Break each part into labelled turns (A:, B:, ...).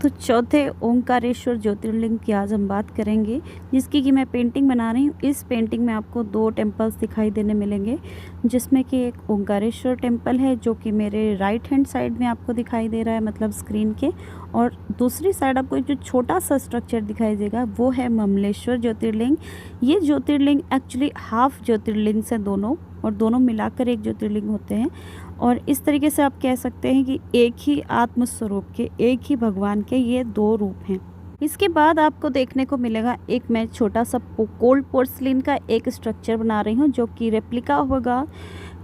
A: तो चौथे ओंकारेश्वर ज्योतिर्लिंग की आज हम बात करेंगे, जिसकी कि मैं पेंटिंग बना रही हूँ। इस पेंटिंग में आपको 2 टेम्पल्स दिखाई देने मिलेंगे, जिसमें कि एक ओंकारेश्वर टेम्पल है जो कि मेरे राइट हैंड साइड में आपको दिखाई दे रहा है, मतलब स्क्रीन के। और दूसरी साइड आपको एक जो छोटा सा स्ट्रक्चर दिखाई देगा वो है ममलेश्वर ज्योतिर्लिंग। ये ज्योतिर्लिंग एक्चुअली हाफ ज्योतिर्लिंग से दोनों, और दोनों मिलाकर एक ज्योतिर्लिंग होते हैं। और इस तरीके से आप कह सकते हैं कि एक ही आत्म स्वरूप के, एक ही भगवान के ये 2 रूप हैं। इसके बाद आपको देखने को मिलेगा एक मैं छोटा सा कोल्ड पोर्सलिन का एक स्ट्रक्चर बना रही हूँ, जो कि रेप्लिका होगा।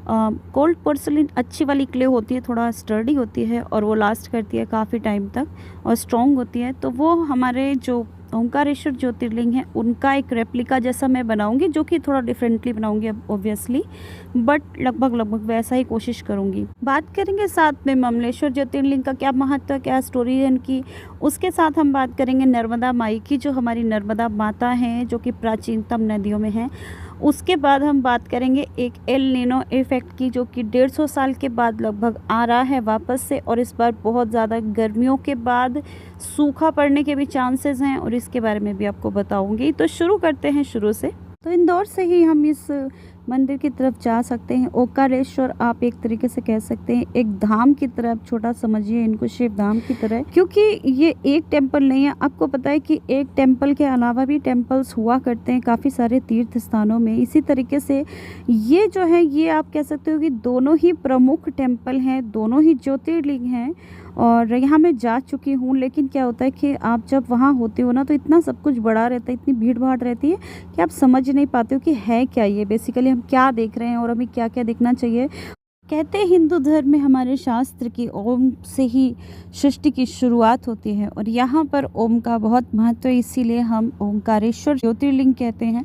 A: कोल्ड पोर्सलिन अच्छी वाली क्ले होती है, थोड़ा स्टर्डी होती है और वो लास्ट करती है काफ़ी टाइम तक और स्ट्रॉन्ग होती है। तो वो हमारे जो ओंकारेश्वर ज्योतिर्लिंग है उनका एक रेप्लिका जैसा मैं बनाऊंगी, जो कि थोड़ा डिफरेंटली बनाऊंगी अब ऑब्वियसली, बट लगभग वैसा ही कोशिश करूंगी। बात करेंगे साथ में ममलेश्वर ज्योतिर्लिंग का क्या महत्व, क्या स्टोरी है इनकी। उसके साथ हम बात करेंगे नर्मदा माई की, जो हमारी नर्मदा माता हैं, जो कि प्राचीनतम नदियों में हैं। उसके बाद हम बात करेंगे एक एल नीनो इफेक्ट की, जो कि 150 साल के बाद लगभग आ रहा है वापस से, और इस बार बहुत ज़्यादा गर्मियों के बाद सूखा पड़ने के भी चांसेस हैं, और इसके बारे में भी आपको बताऊंगी। तो शुरू करते हैं शुरू से। तो इंदौर से ही हम इस मंदिर की तरफ जा सकते हैं। ओंकारेश्वर आप एक तरीके से कह सकते हैं एक धाम की तरह, छोटा समझिए इनको, शिव धाम की तरह, क्योंकि ये एक टेम्पल नहीं है। आपको पता है कि एक टेम्पल के अलावा भी टेम्पल्स हुआ करते हैं काफ़ी सारे तीर्थ स्थानों में। इसी तरीके से ये जो है, ये आप कह सकते हो कि दोनों ही प्रमुख टेम्पल हैं, दोनों ही ज्योतिर्लिंग हैं। और यहाँ मैं जा चुकी हूँ, लेकिन क्या होता है कि आप जब वहाँ होते हो ना, तो इतना सब कुछ बड़ा रहता है, इतनी भीड़ भाड़ रहती है कि आप समझ नहीं पाते हो कि है क्या ये, बेसिकली हम क्या देख रहे हैं और हमें क्या क्या देखना चाहिए। कहते हैं हिंदू धर्म में हमारे शास्त्र की ओम से ही सृष्टि की शुरुआत होती है, और यहाँ पर ओम का बहुत महत्व है, इसीलिए हम ओंकारेश्वर ज्योतिर्लिंग कहते हैं।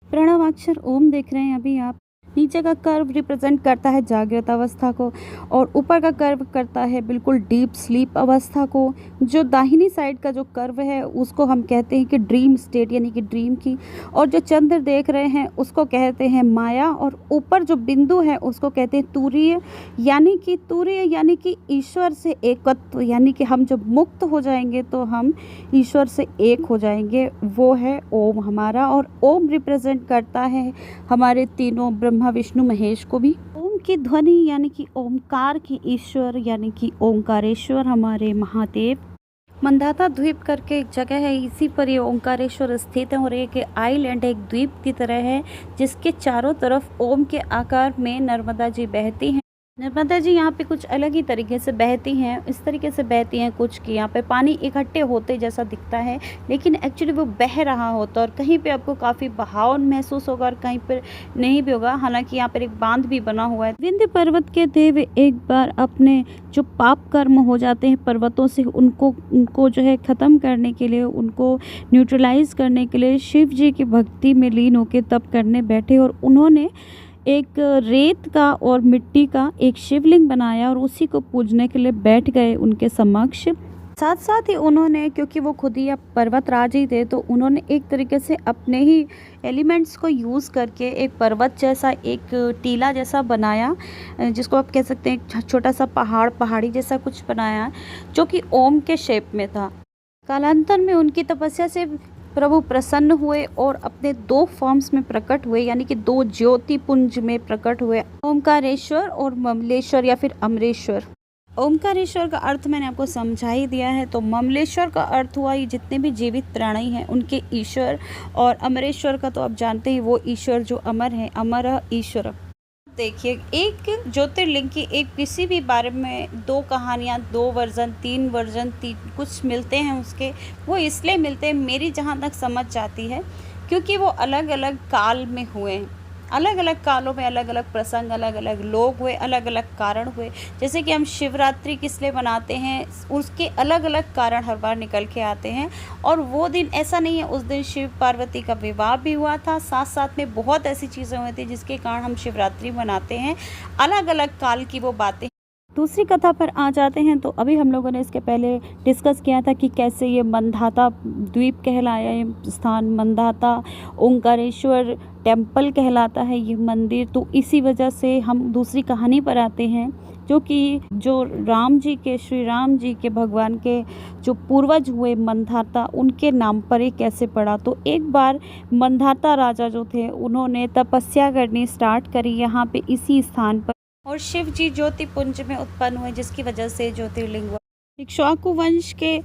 A: प्रणवाक्षर ओम देख रहे हैं अभी आप। नीचे का कर्व रिप्रेजेंट करता है जागृत अवस्था को, और ऊपर का कर्व करता है बिल्कुल डीप स्लीप अवस्था को। जो दाहिनी साइड का जो कर्व है उसको हम कहते हैं कि ड्रीम स्टेट, यानी कि ड्रीम की। और जो चंद्र देख रहे हैं उसको कहते हैं माया, और ऊपर जो बिंदु है उसको कहते हैं तुरीय, यानी कि ईश्वर से एकत्व, यानी कि हम जब मुक्त हो जाएंगे तो हम ईश्वर से एक हो जाएंगे, वो है ओम हमारा। और ओम रिप्रेजेंट करता है हमारे तीनों ब्रह्मा विष्णु महेश को भी। ओम की ध्वनि यानी कि ओमकार की ईश्वर, यानी कि ओंकारेश्वर हमारे महादेव। मंदाता द्वीप करके एक जगह है, इसी पर ये ओंकारेश्वर स्थित है, और एक आइलैंड, एक द्वीप की तरह है, जिसके चारों तरफ ओम के आकार में नर्मदा जी बहती हैं। नर्मदा जी यहाँ पे कुछ अलग ही तरीके से बहती हैं, इस तरीके से बहती हैं कुछ कि यहाँ पे पानी इकट्ठे होते जैसा दिखता है, लेकिन एक्चुअली वो बह रहा होता है। और कहीं पे आपको काफ़ी बहाव महसूस होगा और कहीं पर नहीं भी होगा। हालांकि यहाँ पर एक बांध भी बना हुआ है। विंध्य पर्वत के देव एक बार अपने जो पाप कर्म हो जाते हैं पर्वतों से, उनको जो है ख़त्म करने के लिए, उनको न्यूट्रलाइज करने के लिए शिव जी की भक्ति में लीन होकर तप करने बैठे, और उन्होंने एक रेत का और मिट्टी का एक शिवलिंग बनाया और उसी को पूजने के लिए बैठ गए उनके समक्ष। साथ साथ ही उन्होंने, क्योंकि वो खुद ही अब पर्वतराज ही थे, तो उन्होंने एक तरीके से अपने ही एलिमेंट्स को यूज़ करके एक पर्वत जैसा, एक टीला जैसा बनाया, जिसको आप कह सकते हैं छोटा सा पहाड़ी जैसा कुछ बनाया, जो कि ओम के शेप में था। कालांतर में उनकी तपस्या से प्रभु प्रसन्न हुए और अपने 2 फॉर्म्स में प्रकट हुए, यानी कि 2 ज्योतिपुंज में प्रकट हुए, ओंकारेश्वर और ममलेश्वर या फिर अमरेश्वर। ओंकारेश्वर का अर्थ मैंने आपको समझा ही दिया है। तो ममलेश्वर का अर्थ हुआ ये जितने भी जीवित प्राणी हैं उनके ईश्वर, और अमरेश्वर का तो आप जानते हैं वो ईश्वर जो अमर है, अमर ईश्वर। देखिए, एक ज्योतिर्लिंग की एक किसी भी बारे में 2 कहानियाँ, 2 वर्जन, 3 वर्जन, कुछ मिलते हैं उसके। वो इसलिए मिलते हैं, मेरी जहाँ तक समझ जाती है, क्योंकि वो अलग अलग काल में हुए हैं। अलग अलग कालों में अलग अलग प्रसंग, अलग अलग लोग हुए, अलग अलग कारण हुए। जैसे कि हम शिवरात्रि किस लिए मनाते हैं, उसके अलग अलग कारण हर बार निकल के आते हैं। और वो दिन ऐसा नहीं है, उस दिन शिव पार्वती का विवाह भी हुआ था, साथ साथ में बहुत ऐसी चीज़ें हुई थी जिसके कारण हम शिवरात्रि मनाते हैं। अलग अलग काल की वो बातें। दूसरी कथा पर आ जाते हैं। तो अभी हम लोगों ने इसके पहले डिस्कस किया था कि कैसे ये मंदाता द्वीप कहलाया, ये स्थान मंदाता ओंकारेश्वर टेम्पल कहलाता है ये मंदिर। तो इसी वजह से हम दूसरी कहानी पर आते हैं, जो कि जो श्री राम जी के भगवान के जो पूर्वज हुए मंदाता, उनके नाम पर ये कैसे पड़ा। तो एक बार मंदाता राजा जो थे, उन्होंने तपस्या करनी स्टार्ट करी यहाँ पे इसी स्थान पर, और शिव जी ज्योतिपुंज में उत्पन्न हुए, जिसकी वजह से ज्योतिर्लिंग हुआ। इक्ष्वाकु वंश के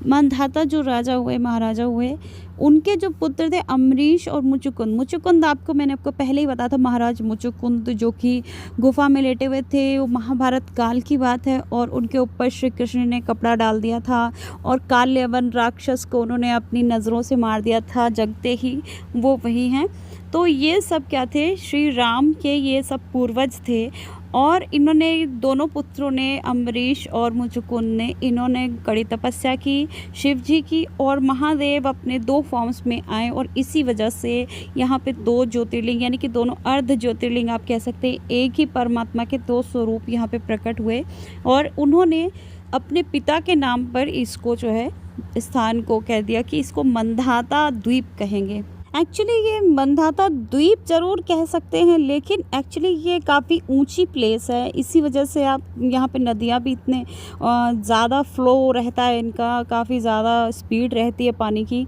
A: मंदाता जो राजा हुए, महाराजा हुए, उनके जो पुत्र थे अमरीश और मुचुकुंद मैंने आपको पहले ही बताया था। महाराज मुचुकुंद जो कि गुफा में लेटे हुए थे, वो महाभारत काल की बात है, और उनके ऊपर श्री कृष्ण ने कपड़ा डाल दिया था और काल्यवन राक्षस को उन्होंने अपनी नज़रों से मार दिया था जगते ही, वो वही हैं। तो ये सब क्या थे, श्री राम के ये सब पूर्वज थे। और इन्होंने, दोनों पुत्रों ने, अम्बरीश और मुचुकुंद ने, इन्होंने कड़ी तपस्या की शिव जी की, और महादेव अपने 2 फॉर्म्स में आए, और इसी वजह से यहाँ पे 2 ज्योतिर्लिंग, यानी कि दोनों अर्ध ज्योतिर्लिंग आप कह सकते हैं, एक ही परमात्मा के 2 स्वरूप यहाँ पे प्रकट हुए। और उन्होंने अपने पिता के नाम पर इसको जो है स्थान को कह दिया कि इसको मंदाता द्वीप कहेंगे। एक्चुअली ये मंदाता द्वीप ज़रूर कह सकते हैं, लेकिन एक्चुअली ये काफ़ी ऊंची प्लेस है, इसी वजह से आप यहाँ पे नदियाँ भी इतने ज़्यादा फ्लो रहता है इनका, काफ़ी ज़्यादा स्पीड रहती है पानी की।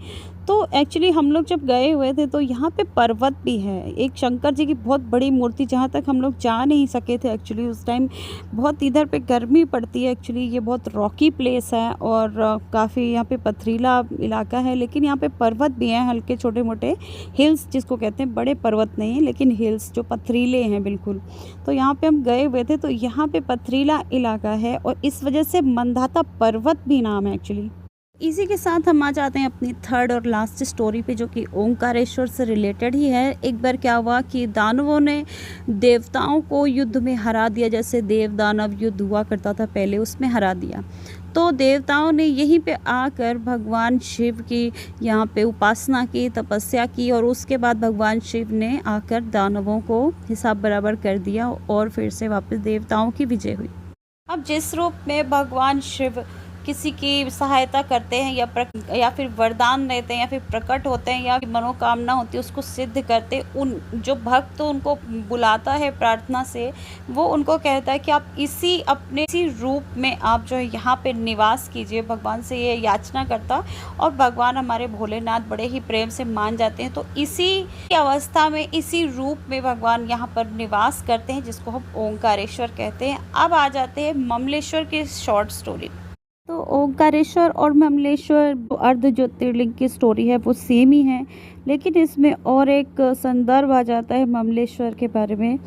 A: तो एक्चुअली हम लोग जब गए हुए थे तो यहाँ पे पर्वत भी है, एक शंकर जी की बहुत बड़ी मूर्ति, जहाँ तक हम लोग जा नहीं सके थे एक्चुअली उस टाइम, बहुत इधर पे गर्मी पड़ती है एक्चुअली, ये बहुत रॉकी प्लेस है और काफ़ी यहाँ पे पथरीला इलाका है। लेकिन यहाँ पे पर्वत भी हैं, हल्के छोटे मोटे हिल्स जिसको कहते हैं, बड़े पर्वत नहीं हैं लेकिन हिल्स जो पथरीले हैं बिल्कुल। तो यहाँ पे हम गए हुए थे, तो यहाँ पे पथरीला इलाका है और इस वजह से मंदाता पर्वत भी नाम है एक्चुअली। इसी के साथ हम आ जाते हैं अपनी थर्ड और लास्ट स्टोरी पे, जो कि ओंकारेश्वर से रिलेटेड ही है। एक बार क्या हुआ कि दानवों ने देवताओं को युद्ध में हरा दिया, जैसे देव दानव युद्ध हुआ करता था पहले, उसमें हरा दिया। तो देवताओं ने यहीं पे आकर भगवान शिव की यहाँ पे उपासना की, तपस्या की, और उसके बाद भगवान शिव ने आकर दानवों को हिसाब बराबर कर दिया और फिर से वापस देवताओं की विजय हुई। अब जिस रूप में भगवान शिव किसी की सहायता करते हैं या फिर वरदान देते हैं या फिर प्रकट होते हैं या मनोकामना होती है उसको सिद्ध करते, उन जो भक्त उनको बुलाता है प्रार्थना से, वो उनको कहता है कि आप इसी रूप में आप जो है यहाँ पे निवास कीजिए। भगवान से ये याचना करता और भगवान हमारे भोलेनाथ बड़े ही प्रेम से मान जाते हैं। तो इसी अवस्था में, इसी रूप में भगवान यहाँ पर निवास करते हैं, जिसको हम ओंकारेश्वर कहते हैं। अब आ जाते हैं ममलेश्वर की शॉर्ट स्टोरी। तो ओंकारेश्वर और ममलेश्वर अर्ध ज्योतिर्लिंग की स्टोरी है, वो सेम ही है, लेकिन इसमें और एक संदर्भ आ जाता है ममलेश्वर के बारे में।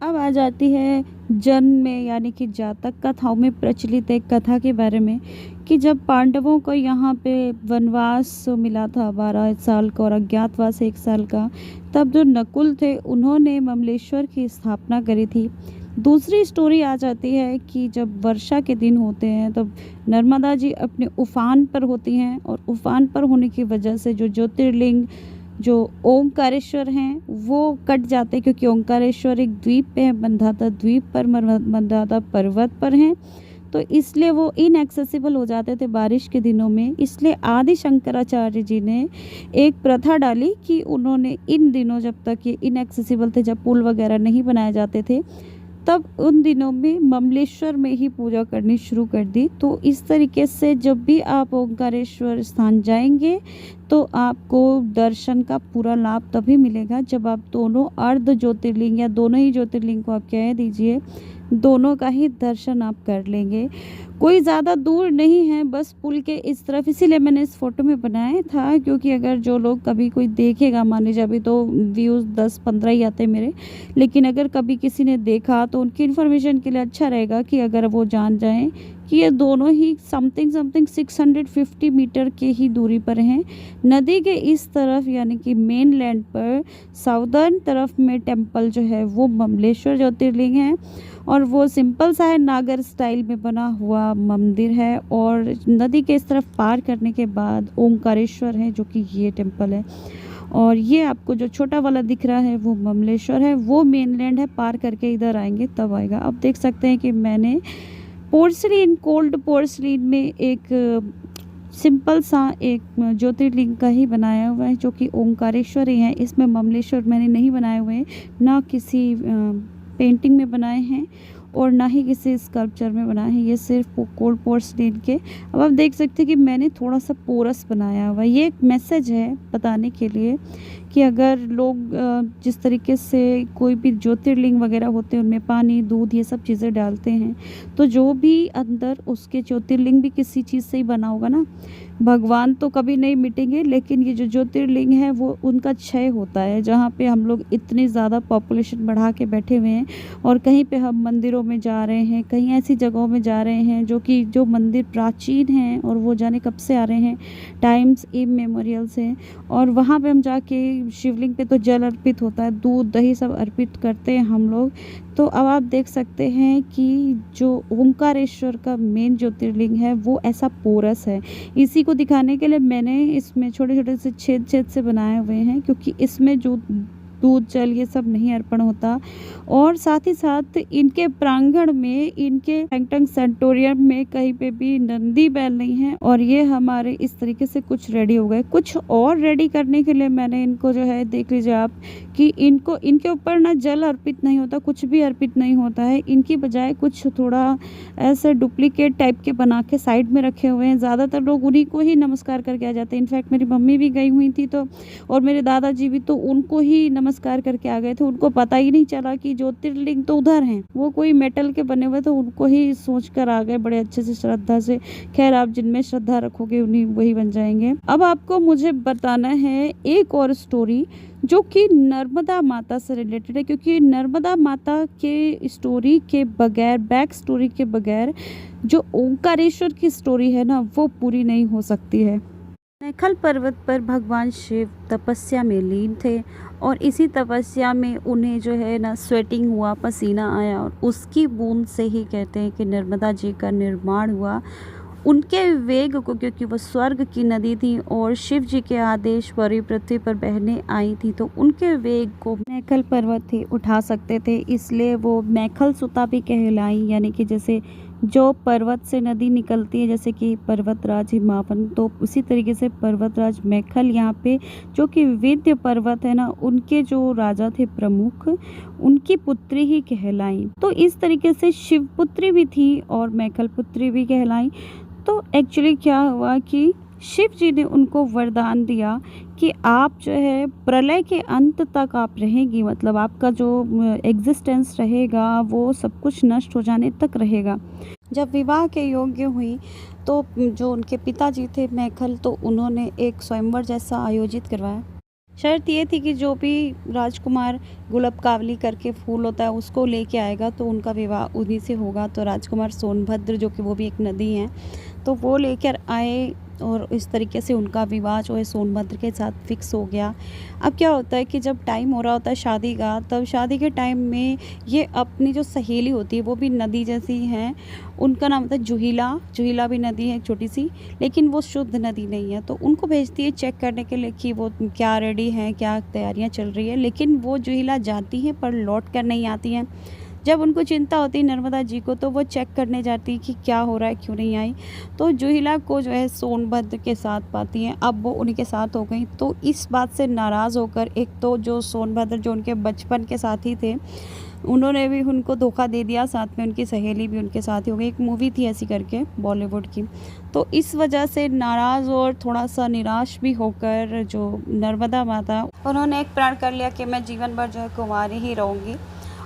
A: अब आ जाती है जन्म में, यानी कि जातक कथाओं में प्रचलित एक कथा के बारे में, कि जब पांडवों को यहाँ पे वनवास मिला था 12 साल का और अज्ञातवास 1 साल का, तब जो नकुल थे उन्होंने ममलेश्वर की स्थापना करी थी। दूसरी स्टोरी आ जाती है कि जब वर्षा के दिन होते हैं तब नर्मदा जी अपने उफान पर होती हैं, और उफान पर होने की वजह से जो ज्योतिर्लिंग जो ओंकारेश्वर हैं वो कट जाते हैं, क्योंकि ओंकारेश्वर एक द्वीप पे है, मंदाता द्वीप पर, मंदाता पर्वत पर हैं, तो इसलिए वो इनएक्सेसिबल हो जाते थे बारिश के दिनों में। इसलिए आदि शंकराचार्य जी ने एक प्रथा डाली कि उन्होंने इन दिनों, जब तक ये इनएक्सेसिबल थे, जब पुल वगैरह नहीं बनाए जाते थे, तब उन दिनों में ममलेश्वर में ही पूजा करनी शुरू कर दी। तो इस तरीके से जब भी आप ओंकारेश्वर स्थान जाएंगे तो आपको दर्शन का पूरा लाभ तभी मिलेगा जब आप दोनों अर्ध ज्योतिर्लिंग या दोनों ही ज्योतिर्लिंग को आप कह दीजिए, दोनों का ही दर्शन आप कर लेंगे। कोई ज़्यादा दूर नहीं है, बस पुल के इस तरफ, इसीलिए मैंने इस फ़ोटो में बनाया था, क्योंकि अगर जो लोग कभी कोई देखेगा, मान लीजिए अभी तो व्यूज़ 10-15 ही आते हैं मेरे, लेकिन अगर कभी किसी ने देखा तो उनकी इन्फॉर्मेशन के लिए अच्छा रहेगा कि अगर वो जान जाएं कि ये दोनों ही समथिंग 650 मीटर के ही दूरी पर हैं। नदी के इस तरफ यानी कि मेन लैंड पर साउदर्न तरफ में टेम्पल जो है वो ममलेश्वर ज्योतिर्लिंग है, और वो सिंपल सा है, नागर स्टाइल में बना हुआ मंदिर है, और नदी के इस तरफ पार करने के बाद ओंकारेश्वर है जो कि ये टेम्पल है। और ये आपको जो छोटा वाला दिख रहा है वो ममलेश्वर है, वो मेनलैंड है। पार करके इधर आएंगे तब आएगा। अब देख सकते हैं कि मैंने पोर्सलीन, कोल्ड पोर्सलीन में एक सिंपल सा एक ज्योतिर्लिंग का ही बनाया हुआ है, जो कि ओंकारेश्वर ही है। इसमें ममलेश्वर मैंने नहीं बनाए हुए हैं, ना किसी पेंटिंग में बनाए हैं और ना ही किसी स्कल्पचर में बनाए हैं। ये सिर्फ कोल्ड पोर्सलीन के। अब आप देख सकते हैं कि मैंने थोड़ा सा पोरस बनाया हुआ है। ये एक मैसेज है बताने के लिए कि अगर लोग जिस तरीके से कोई भी ज्योतिर्लिंग वगैरह होते हैं उनमें पानी, दूध, ये सब चीज़ें डालते हैं, तो जो भी अंदर उसके ज्योतिर्लिंग भी किसी चीज़ से ही बना होगा ना। भगवान तो कभी नहीं मिटेंगे, लेकिन ये जो ज्योतिर्लिंग है वो उनका क्षय होता है। जहाँ पे हम लोग इतनी ज़्यादा पॉपुलेशन बढ़ा के बैठे हुए हैं और कहीं पे हम मंदिरों में जा रहे हैं, कहीं ऐसी जगहों में जा रहे हैं जो मंदिर प्राचीन हैं और वो जाने कब से आ रहे हैं, टाइम्स इमेमोरियल से। और वहाँ पे हम जाके शिवलिंग पे तो जल अर्पित होता है, दूध दही सब अर्पित करते हैं हम लोग। तो अब आप देख सकते हैं कि जो ओंकारेश्वर का मेन ज्योतिर्लिंग है वो ऐसा पोरस है। इसी को दिखाने के लिए मैंने इसमें छोटे छोटे से छेद छेद से बनाए हुए हैं, क्योंकि इसमें जो दूध जल ये सब नहीं अर्पण होता। और साथ ही साथ इनके प्रांगण में, इनके सैंक्टम सेंटोरियम में कहीं पे भी नंदी बैल नहीं है। और ये हमारे इस तरीके से कुछ रेडी हो गए। कुछ और रेडी करने के लिए मैंने इनको जो है, देख लीजिए आप कि इनके ऊपर ना जल अर्पित नहीं होता, कुछ भी अर्पित नहीं होता है। इनकी बजाय कुछ थोड़ा ऐसे डुप्लीकेट टाइप के बना के साइड में रखे हुए हैं। ज़्यादातर लोग उन्हीं को ही नमस्कार करके आ जाते हैं। इनफैक्ट मेरी मम्मी भी गई हुई थी तो, और मेरे दादाजी भी, तो उनको ही नमस्कार करके आ गए थे। उनको पता ही नहीं चला कि ज्योतिर्लिंग तो उधर हैं, वो कोई मेटल के बने हुए, तो उनको ही सोच कर आ गए बड़े अच्छे से, श्रद्धा से। खैर, आप जिनमें श्रद्धा रखोगे उन्हीं वही बन जाएंगे। अब आपको मुझे बताना है एक और स्टोरी जो कि नर्मदा माता से रिलेटेड है, क्योंकि नर्मदा माता के स्टोरी के बगैर, बैक स्टोरी के बगैर जो ओंकारेश्वर की स्टोरी है ना, वो पूरी नहीं हो सकती है। मैखल पर्वत पर भगवान शिव तपस्या में लीन थे और इसी तपस्या में उन्हें जो है ना स्वेटिंग हुआ, पसीना आया, और उसकी बूंद से ही कहते हैं कि नर्मदा जी का निर्माण हुआ। उनके वेग को, क्योंकि वो स्वर्ग की नदी थी और शिव जी के आदेश पर ही पृथ्वी पर बहने आई थी, तो उनके वेग को मैखल पर्वत ही उठा सकते थे, इसलिए वो मैखल सुता भी कहलाई। यानी कि जैसे जो पर्वत से नदी निकलती है, जैसे कि पर्वतराज हिमावन, तो उसी तरीके से पर्वतराज मैखल यहाँ पे, जो कि विंध्य पर्वत है ना, उनके जो राजा थे प्रमुख, उनकी पुत्री ही कहलाई। तो इस तरीके से शिवपुत्री भी थी और मैखल पुत्री भी कहलाई। तो एक्चुअली क्या हुआ कि शिव जी ने उनको वरदान दिया कि आप जो है प्रलय के अंत तक आप रहेंगी, मतलब आपका जो एग्जिस्टेंस रहेगा वो सब कुछ नष्ट हो जाने तक रहेगा। जब विवाह के योग्य हुई तो जो उनके पिताजी थे मैखल, तो उन्होंने एक स्वयंवर जैसा आयोजित करवाया। शर्त ये थी कि जो भी राजकुमार गुलाब कावली करके फूल होता है उसको लेके आएगा तो उनका विवाह उन्हीं से होगा। तो राजकुमार सोनभद्र, जो कि वो भी एक नदी है, तो वो लेकर आए और इस तरीके से उनका विवाह जो है सोनभद्र के साथ फिक्स हो गया। अब क्या होता है कि जब टाइम हो रहा होता है शादी का, तब शादी के टाइम में ये अपनी जो सहेली होती है, वो भी नदी जैसी है, उनका नाम होता है जूहिला। जूहिला भी नदी है, एक छोटी सी, लेकिन वो शुद्ध नदी नहीं है। तो उनको भेजती है चेक करने के लिए कि वो क्या रेडी हैं, क्या तैयारियाँ चल रही है। लेकिन वो जूहिला जाती हैं पर लौट कर नहीं आती हैं। जब उनको चिंता होती है नर्मदा जी को, तो वो चेक करने जाती कि क्या हो रहा है, क्यों नहीं आई। तो जूहिला को जो है सोनभद्र के साथ पाती हैं। अब वो उनके साथ हो गई, तो इस बात से नाराज़ होकर, एक तो जो सोनभद्र जो उनके बचपन के साथी थे, उन्होंने भी उनको धोखा दे दिया, साथ में उनकी सहेली भी उनके साथ ही हो गई। एक मूवी थी ऐसी करके बॉलीवुड की। तो इस वजह से नाराज़ और थोड़ा सा निराश भी होकर जो नर्मदा माता, उन्होंने एक प्रण कर लिया कि मैं जीवन भर जो है कुंवारी ही रहूँगी।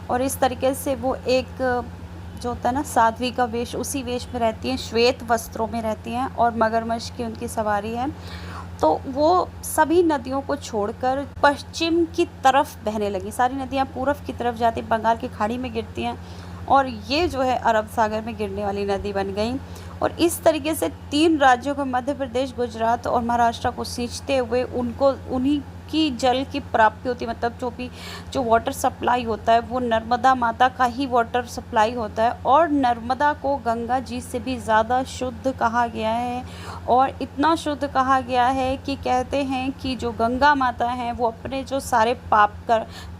A: और इस तरीके से वो एक जो होता है ना साध्वी का वेश, उसी वेश में रहती हैं, श्वेत वस्त्रों में रहती हैं और मगरमच्छ की उनकी सवारी है। तो वो सभी नदियों को छोड़कर पश्चिम की तरफ बहने लगी। सारी नदियाँ पूरब की तरफ जाती, बंगाल की खाड़ी में गिरती हैं और ये जो है अरब सागर में गिरने वाली नदी बन गई। और इस तरीके से 3 राज्यों को, मध्य प्रदेश, गुजरात और महाराष्ट्र को सींचते हुए उनको उन्हीं की जल की प्राप्ति होती है, मतलब जो वाटर सप्लाई होता है वो नर्मदा माता का ही वाटर सप्लाई होता है। और नर्मदा को गंगा जी से भी ज़्यादा शुद्ध कहा गया है, और इतना शुद्ध कहा गया है कि कहते हैं कि जो गंगा माता हैं वो अपने जो सारे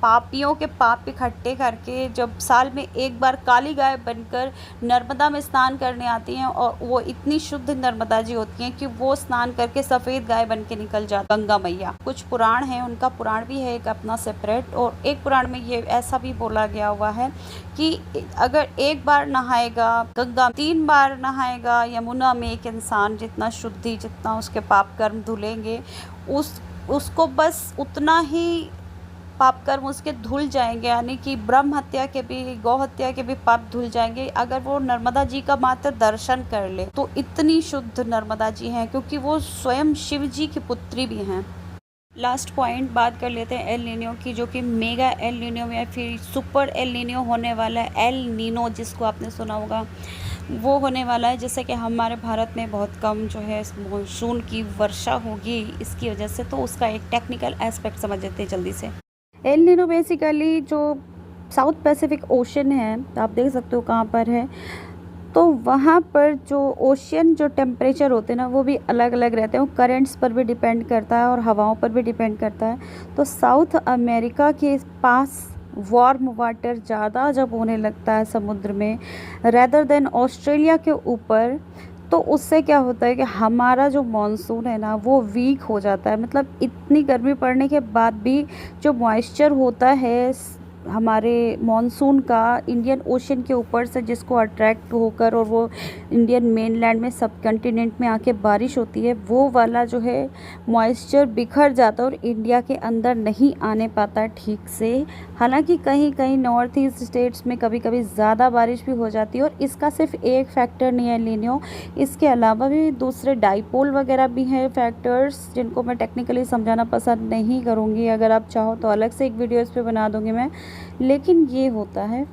A: पापियों के पाप इकट्ठे करके जब साल में एक बार काली गाय बनकर नर्मदा में स्नान करने आती हैं, और वो इतनी शुद्ध नर्मदा जी होती हैं कि वो स्नान करके सफ़ेद गाय बन के निकल जाती गंगा मैया। कुछ पुराण हैं, उनका पुराण भी है एक अपना सेपरेट, और एक पुराण में ये ऐसा भी बोला गया हुआ है कि अगर एक बार नहाएगा गंगा, 3 बार नहाएगा यमुना में एक इंसान, जितना उसके पाप कर्म धुलेंगे उसको बस उतना ही पाप कर्म उसके धुल जाएंगे, यानी कि ब्रह्म हत्या के भी, गौ हत्या के भी पाप धुल जाएंगे अगर वो नर्मदा जी का मात्र दर्शन कर ले। तो इतनी शुद्ध नर्मदा जी हैं, क्योंकि वो स्वयं शिव जी की पुत्री भी हैं। लास्ट पॉइंट बात कर लेते हैं एल नीनो की, जो कि मेगा एल नीनो या फिर सुपर एल नीनो होने वाला है। एल नीनो जिसको आपने सुना होगा वो होने वाला है, जैसे कि हमारे भारत में बहुत कम जो है मानसून की वर्षा होगी इसकी वजह से। तो उसका एक टेक्निकल एस्पेक्ट समझ लेते हैं जल्दी से। एल नीनो बेसिकली जो साउथ पैसिफिक ओशन है, आप देख सकते हो कहाँ पर है, तो वहाँ पर जो ओशियन जो टेम्परेचर होते हैं ना वो भी अलग अलग रहते हैं। वो करेंट्स पर भी डिपेंड करता है और हवाओं पर भी डिपेंड करता है। तो साउथ अमेरिका के पास वार्म वाटर ज़्यादा जब होने लगता है समुद्र में रेदर देन ऑस्ट्रेलिया के ऊपर, तो उससे क्या होता है कि हमारा जो मॉनसून है ना वो वीक हो जाता है। मतलब इतनी गर्मी पड़ने के बाद भी जो मॉइस्चर होता है हमारे मॉनसून का इंडियन ओशन के ऊपर से, जिसको अट्रैक्ट होकर और वो इंडियन मेनलैंड में सब कॉन्टिनेंट में आके बारिश होती है, वो वाला जो है मॉइस्चर बिखर जाता है और इंडिया के अंदर नहीं आने पाता ठीक से। हालांकि कहीं कहीं नॉर्थ ईस्ट स्टेट्स में कभी कभी ज़्यादा बारिश भी हो जाती है। और इसका सिर्फ एक फैक्टर नहीं है लीनियो, इसके अलावा भी दूसरे डाइपोल वगैरह भी हैं फैक्टर्स, जिनको मैं टेक्निकली समझाना पसंद नहीं करूँगी। अगर आप चाहो तो अलग से एक वीडियो इस पर बना दूँगी मैं, लेकिन ये होता है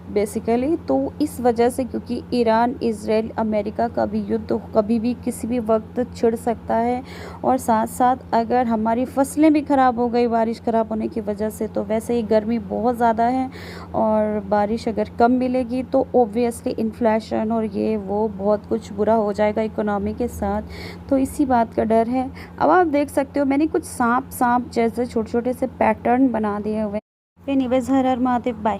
A: बेसिकली। तो इस वजह से, क्योंकि ईरान इज़राइल अमेरिका का भी युद्ध कभी भी किसी भी वक्त छिड़ सकता है, और साथ साथ अगर हमारी फसलें भी ख़राब हो गई बारिश ख़राब होने की वजह से, तो वैसे ही गर्मी बहुत ज़्यादा है और बारिश अगर कम मिलेगी तो ओब्वियसली इन्फ्लेशन और ये वो बहुत कुछ बुरा हो जाएगा इकोनॉमी के साथ। तो इसी बात का डर है। अब आप देख सकते हो मैंने कुछ सांप जैसे छोटे छोटे से पैटर्न बना दिए हुए। एनीवेज, हर हर महादेव, बाय।